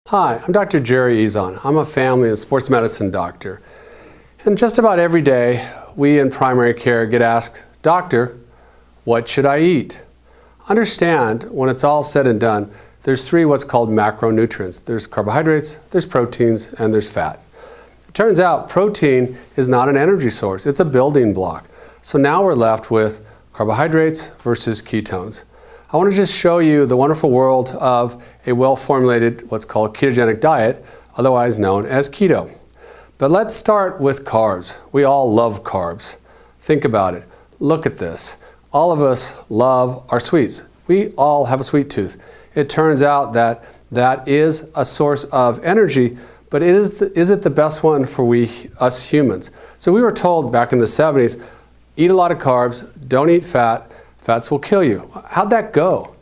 Hi, I'm Dr. Jerry Hizon. I'm a family and sports medicine doctor. And just about every day, we in primary care get asked, Doctor, what should I eat? Understand, when it's all said and done, there's three what's called macronutrients. There's carbohydrates, there's proteins, and there's fat. It turns out protein is not an energy source, it's a building block. So now we're left with carbohydrates versus ketones. I want to just show you the wonderful world of a well-formulated, what's called ketogenic diet, otherwise known as keto. But let's start with carbs. We all love carbs. Think about it. Look at this. All of us love our sweets. We all have a sweet tooth. It turns out that that is a source of energy, but is it the best one for us humans? So we were told back in the 70s, eat a lot of carbs, don't eat fat, fats will kill you. How'd that go?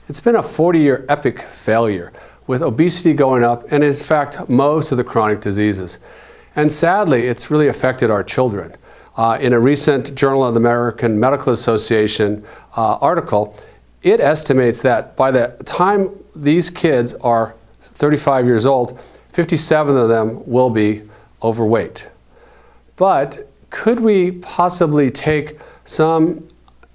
It's been a 40-year epic failure with obesity going up and in fact most of the chronic diseases. And sadly, it's really affected our children. In a recent Journal of the American Medical Association article, it estimates that by the time these kids are 35 years old, 57 of them will be overweight. But could we possibly take some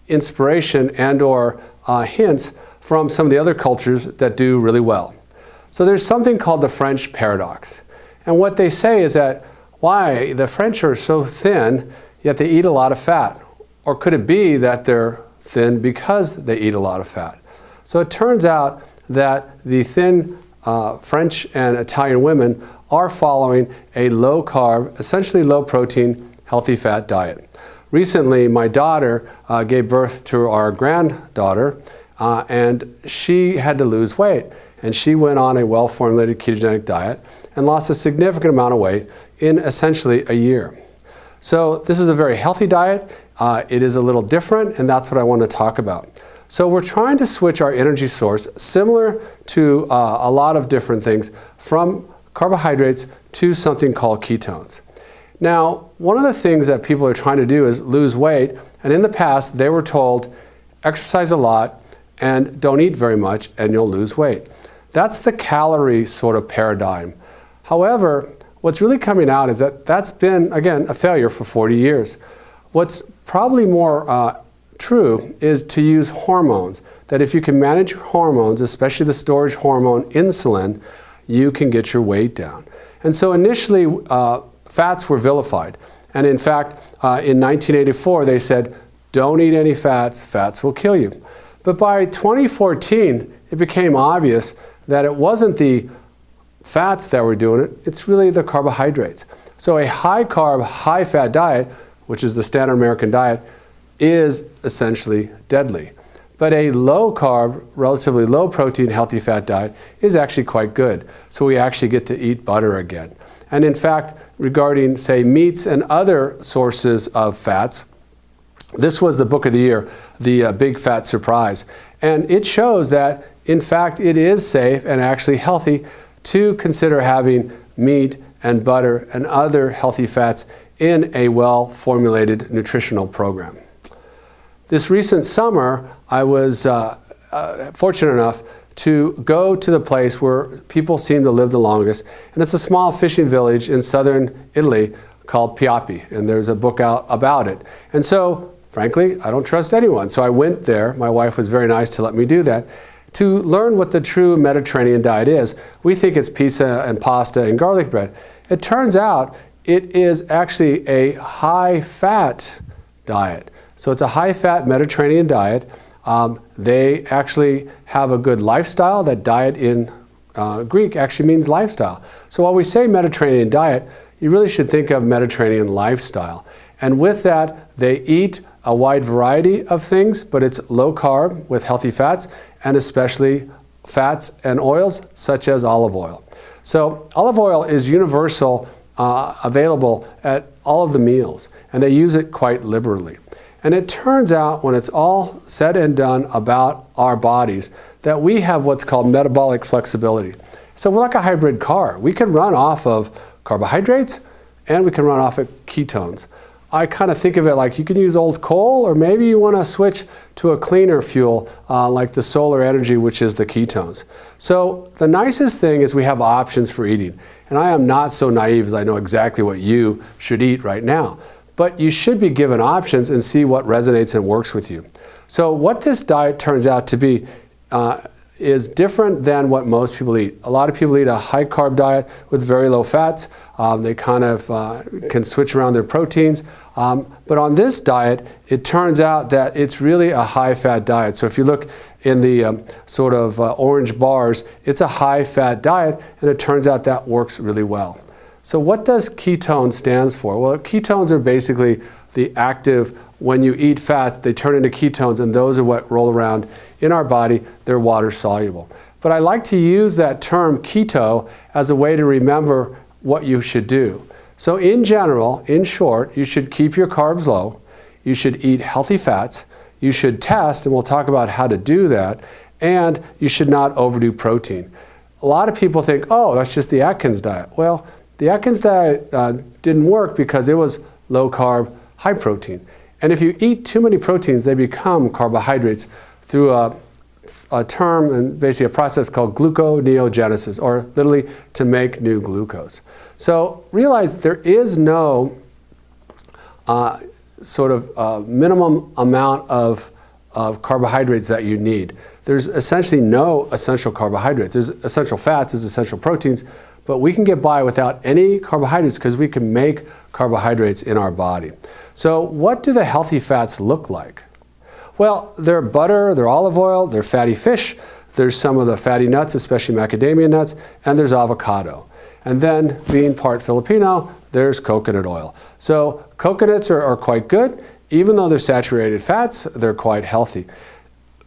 inspiration and or hints from some of the other cultures that do really well? So there's something called the French paradox. And what they say is that why the French are so thin, yet they eat a lot of fat? Or could it be that they're thin because they eat a lot of fat? So it turns out that the thin French and Italian women are following a low carb, essentially low protein, healthy fat diet. Recently, my daughter gave birth to our granddaughter, and she had to lose weight. And she went on a well-formulated ketogenic diet and lost a significant amount of weight in essentially a year. So this is a very healthy diet. It is a little different, and that's what I want to talk about. So we're trying to switch our energy source, similar to a lot of different things, from carbohydrates to something called ketones. Now, one of the things that people are trying to do is lose weight, and in the past they were told, exercise a lot and don't eat very much and you'll lose weight. That's the calorie sort of paradigm. However, what's really coming out is that that's been, again, a failure for 40 years. What's probably more true is to use hormones, that if you can manage your hormones, especially the storage hormone insulin, you can get your weight down. And so initially, fats were vilified. And in fact, in 1984, they said, don't eat any fats, fats will kill you. But by 2014, it became obvious that it wasn't the fats that were doing it, it's really the carbohydrates. So a high carb, high fat diet, which is the standard American diet, is essentially deadly. But a low carb, relatively low protein, healthy fat diet is actually quite good. So we actually get to eat butter again. And in fact, regarding, say, meats and other sources of fats, this was the book of the year, the Big Fat Surprise. And it shows that, in fact, it is safe and actually healthy to consider having meat and butter and other healthy fats in a well-formulated nutritional program. This recent summer, I was fortunate enough to go to the place where people seem to live the longest, and it's a small fishing village in southern Italy called Piapi, and there's a book out about it. And so, frankly, I don't trust anyone, so I went there. My wife was very nice to let me do that, to learn what the true Mediterranean diet is. We think it's pizza and pasta and garlic bread. It turns out it is actually a high-fat diet. So it's a high-fat Mediterranean diet. They actually have a good lifestyle. That diet in Greek actually means lifestyle. So while we say Mediterranean diet, you really should think of Mediterranean lifestyle. And with that, they eat a wide variety of things, but it's low carb with healthy fats, and especially fats and oils such as olive oil. So olive oil is universal, available at all of the meals, and they use it quite liberally. And it turns out, when it's all said and done about our bodies, that we have what's called metabolic flexibility. So we're like a hybrid car. We can run off of carbohydrates and we can run off of ketones. I kind of think of it like you can use old coal, or maybe you want to switch to a cleaner fuel like the solar energy, which is the ketones. So the nicest thing is we have options for eating. And I am not so naive as I know exactly what you should eat right now. But you should be given options and see what resonates and works with you. So what this diet turns out to be is different than what most people eat. A lot of people eat a high carb diet with very low fats. They kind of can switch around their proteins. But on this diet, it turns out that it's really a high fat diet. So if you look in the sort of orange bars, it's a high fat diet, and it turns out that works really well. So what does ketone stands for? Well, ketones are basically the active, when you eat fats, they turn into ketones, and those are what roll around in our body. They're water soluble. But I like to use that term keto as a way to remember what you should do. So in general, in short, you should keep your carbs low. You should eat healthy fats. You should test, and we'll talk about how to do that. And you should not overdo protein. A lot of people think, oh, that's just the Atkins diet. Well, the Atkins diet didn't work because it was low carb, high protein. And if you eat too many proteins, they become carbohydrates through a term and basically a process called gluconeogenesis, or literally to make new glucose. So realize there is no sort of minimum amount of carbohydrates that you need. There's essentially no essential carbohydrates. There's essential fats, there's essential proteins, but we can get by without any carbohydrates because we can make carbohydrates in our body. So what do the healthy fats look like? Well, they're butter, they're olive oil, they're fatty fish, there's some of the fatty nuts, especially macadamia nuts, and there's avocado. And then, being part Filipino, there's coconut oil. So coconuts are quite good. Even though they're saturated fats, they're quite healthy.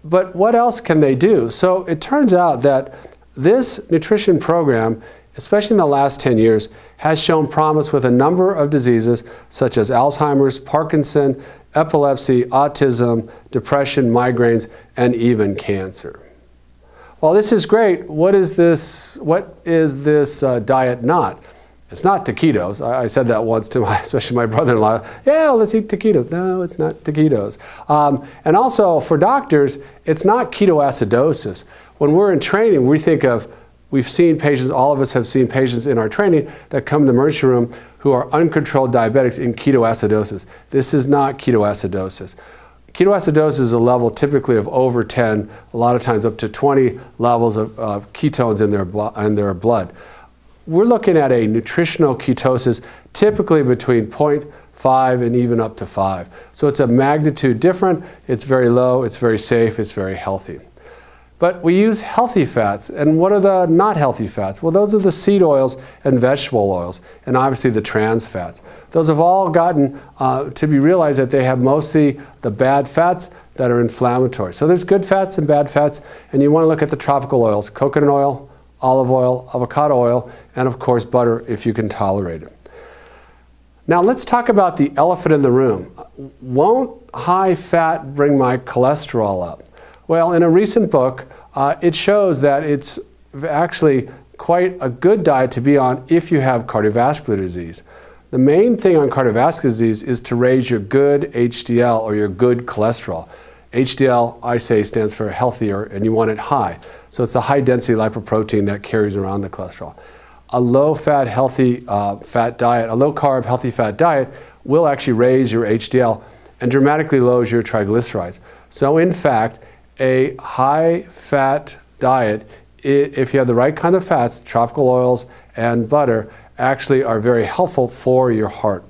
But what else can they do? So it turns out that this nutrition program, especially in the last 10 years, has shown promise with a number of diseases such as Alzheimer's, Parkinson, epilepsy, autism, depression, migraines, and even cancer. Well, this is great. What is this diet not? It's not taquitos. I said that once to especially my brother-in-law. Yeah, let's eat taquitos. No, it's not taquitos. And also for doctors, it's not ketoacidosis. When we're in training, we think of, we've seen patients, all of us have seen patients in our training that come in the emergency room who are uncontrolled diabetics in ketoacidosis. This is not ketoacidosis. Ketoacidosis is a level typically of over 10, a lot of times up to 20 levels of ketones in their blood. We're looking at a nutritional ketosis typically between 0.5 and even up to 5. So it's a magnitude different, it's very low, it's very safe, it's very healthy. But we use healthy fats, and what are the not healthy fats? Well, those are the seed oils and vegetable oils, and obviously the trans fats. Those have all gotten to be realized that they have mostly the bad fats that are inflammatory. So there's good fats and bad fats, and you want to look at the tropical oils, coconut oil, olive oil, avocado oil, and of course butter if you can tolerate it. Now let's talk about the elephant in the room. Won't high fat bring my cholesterol up? Well, in a recent book, it shows that it's actually quite a good diet to be on if you have cardiovascular disease. The main thing on cardiovascular disease is to raise your good HDL, or your good cholesterol. HDL, I say, stands for healthier, and you want it high. So it's a high-density lipoprotein that carries around the cholesterol. A low-fat, healthy fat diet, a low-carb, healthy fat diet will actually raise your HDL and dramatically lowers your triglycerides. So in fact, a high-fat diet, if you have the right kind of fats, tropical oils and butter, actually are very helpful for your heart.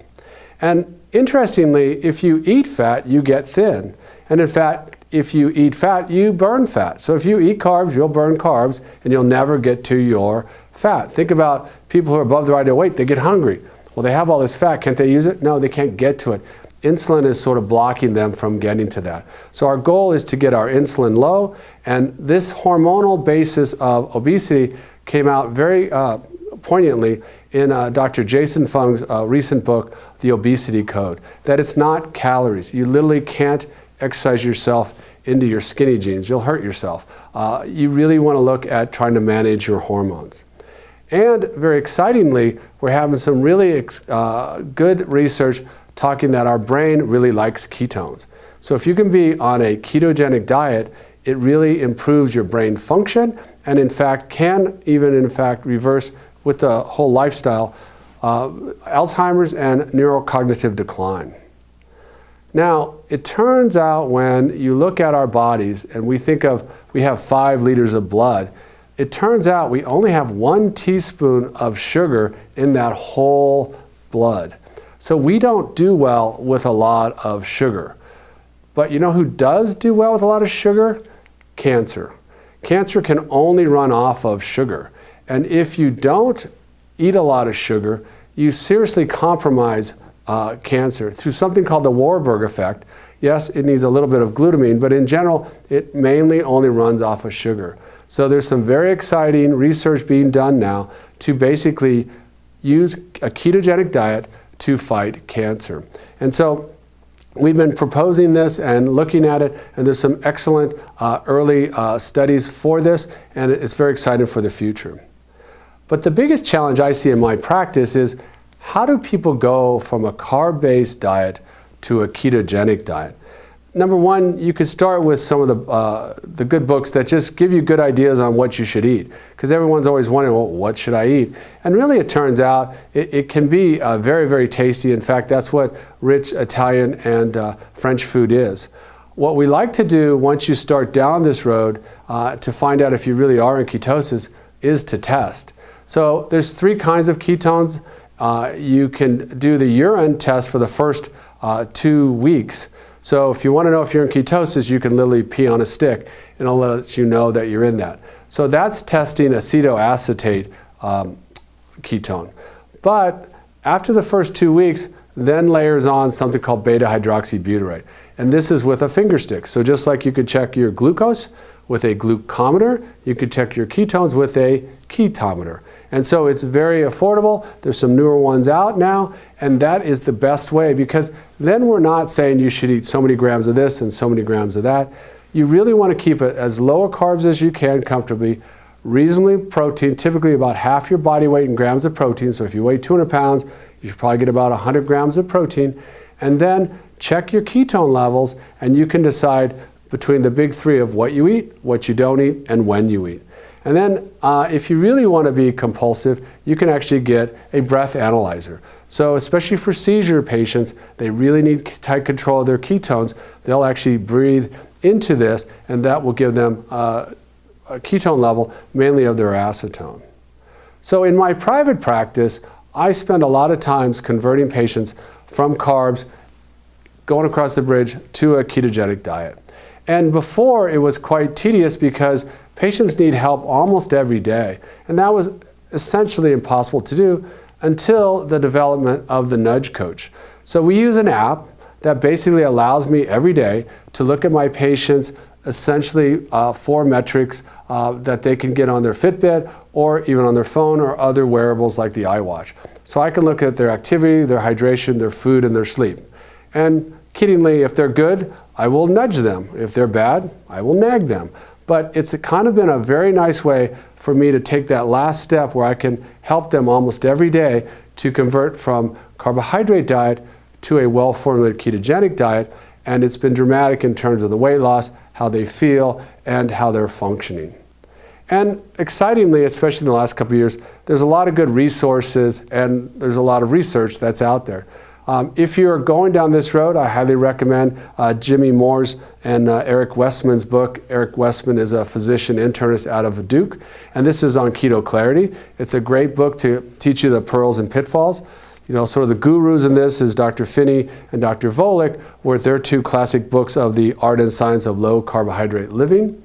And interestingly, if you eat fat, you get thin. And in fact, if you eat fat, you burn fat. So if you eat carbs, you'll burn carbs, and you'll never get to your fat. Think about people who are above their ideal weight. They get hungry. Well, they have all this fat. Can't they use it? No, they can't get to it. Insulin is sort of blocking them from getting to that. So our goal is to get our insulin low, and this hormonal basis of obesity came out very poignantly in Dr. Jason Fung's recent book, The Obesity Code, that it's not calories. You literally can't exercise yourself into your skinny jeans. You'll hurt yourself. You really want to look at trying to manage your hormones. And very excitingly, we're having some really good research talking that our brain really likes ketones. So if you can be on a ketogenic diet, it really improves your brain function and in fact can even reverse with the whole lifestyle Alzheimer's and neurocognitive decline. Now, it turns out when you look at our bodies and we think of we have 5 liters of blood, it turns out we only have 1 teaspoon of sugar in that whole blood. So we don't do well with a lot of sugar. But you know who does do well with a lot of sugar? Cancer. Cancer can only run off of sugar. And if you don't eat a lot of sugar, you seriously compromise cancer through something called the Warburg effect. Yes, it needs a little bit of glutamine, but in general, it mainly only runs off of sugar. So there's some very exciting research being done now to basically use a ketogenic diet to fight cancer. And so we've been proposing this and looking at it, and there's some excellent early studies for this, and it's very exciting for the future. But the biggest challenge I see in my practice is how do people go from a carb-based diet to a ketogenic diet? Number one, you could start with some of the good books that just give you good ideas on what you should eat. Because everyone's always wondering, well, what should I eat? And really it turns out it can be very, very tasty. In fact, that's what rich Italian and French food is. What we like to do once you start down this road to find out if you really are in ketosis is to test. So there's 3 kinds of ketones. You can do the urine test for the first 2 weeks. So if you want to know if you're in ketosis, you can literally pee on a stick and it'll let you know that you're in that. So that's testing acetoacetate ketone. But after the first 2 weeks, then layers on something called beta-hydroxybutyrate. And this is with a finger stick. So just like you could check your glucose with a glucometer, you could check your ketones with a ketometer. And so it's very affordable. There's some newer ones out now, and that is the best way because then we're not saying you should eat so many grams of this and so many grams of that. You really want to keep it as low a carbs as you can comfortably, reasonably protein, typically about half your body weight in grams of protein. So if you weigh 200 pounds, you should probably get about 100 grams of protein. And then check your ketone levels, and you can decide between the big 3 of what you eat, what you don't eat, and when you eat. And then if you really want to be compulsive, you can actually get a breath analyzer. So especially for seizure patients, they really need tight control of their ketones. They'll actually breathe into this, and that will give them a ketone level, mainly of their acetone. So in my private practice, I spend a lot of times converting patients from carbs, going across the bridge, to a ketogenic diet. And before, it was quite tedious because patients need help almost every day. And that was essentially impossible to do until the development of the Nudge Coach. So we use an app that basically allows me every day to look at my patients, essentially 4 metrics that they can get on their Fitbit or even on their phone or other wearables like the iWatch. So I can look at their activity, their hydration, their food, and their sleep. And kiddingly, if they're good, I will nudge them. If they're bad, I will nag them. But it's kind of been a very nice way for me to take that last step where I can help them almost every day to convert from carbohydrate diet to a well-formulated ketogenic diet. And it's been dramatic in terms of the weight loss, how they feel, and how they're functioning. And excitingly, especially in the last couple of years, there's a lot of good resources and there's a lot of research that's out there. If you're going down this road, I highly recommend Jimmy Moore's and Eric Westman's book. Eric Westman is a physician internist out of Duke, and this is on keto clarity. It's a great book to teach you the pearls and pitfalls. You know, sort of the gurus in this is Dr. Finney and Dr. Volek, with their 2 classic books of the art and science of low carbohydrate living.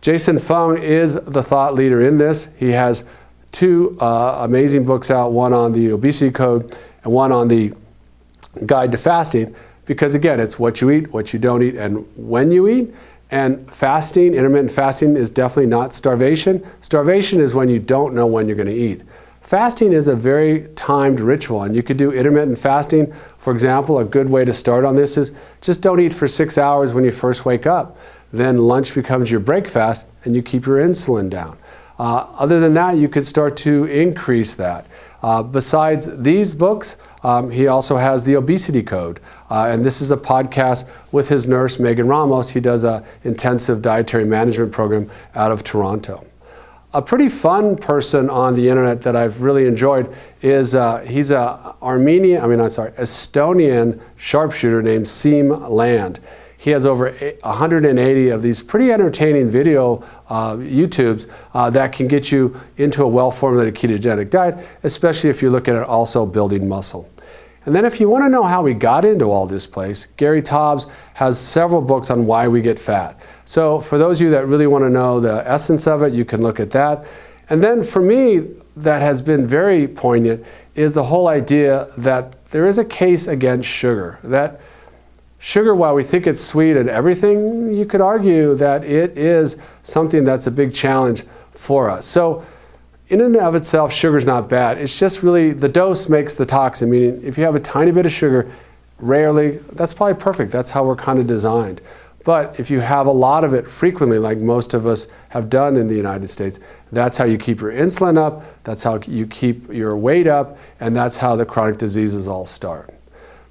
Jason Fung is the thought leader in this. He has 2 amazing books out, one on the obesity code and one on the guide to fasting, because again, it's what you eat, what you don't eat, and when you eat. And fasting, intermittent fasting, is definitely not starvation. Starvation is when you don't know when you're going to eat. Fasting is a very timed ritual, and you could do intermittent fasting. For example, a good way to start on this is just don't eat for 6 hours when you first wake up. Then lunch becomes your break fast, and you keep your insulin down. Other than that, you could start to increase that. Besides these books, he also has The Obesity Code, and this is a podcast with his nurse, Megan Ramos. He does an intensive dietary management program out of Toronto. A pretty fun person on the internet that I've really enjoyed is he's a Estonian sharpshooter named Siim Land. He has over 180 of these pretty entertaining video YouTubes that can get you into a well-formulated ketogenic diet, especially if you're looking at also building muscle. And then if you want to know how we got into all this place, Gary Taubes has several books on why we get fat. So for those of you that really want to know the essence of it, you can look at that. And then for me, that has been very poignant is the whole idea that there is a case against sugar. That sugar, while we think it's sweet and everything, you could argue that it is something that's a big challenge for us. So in and of itself, sugar's not bad. It's just really the dose makes the toxin, meaning if you have a tiny bit of sugar, rarely, that's probably perfect. That's how we're kind of designed. But if you have a lot of it frequently, like most of us have done in the United States, that's how you keep your insulin up, that's how you keep your weight up, and that's how the chronic diseases all start.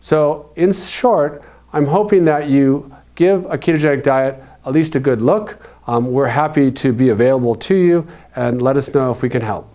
So in short, I'm hoping that you give a ketogenic diet at least a good look. We're happy to be available to you, and let us know if we can help.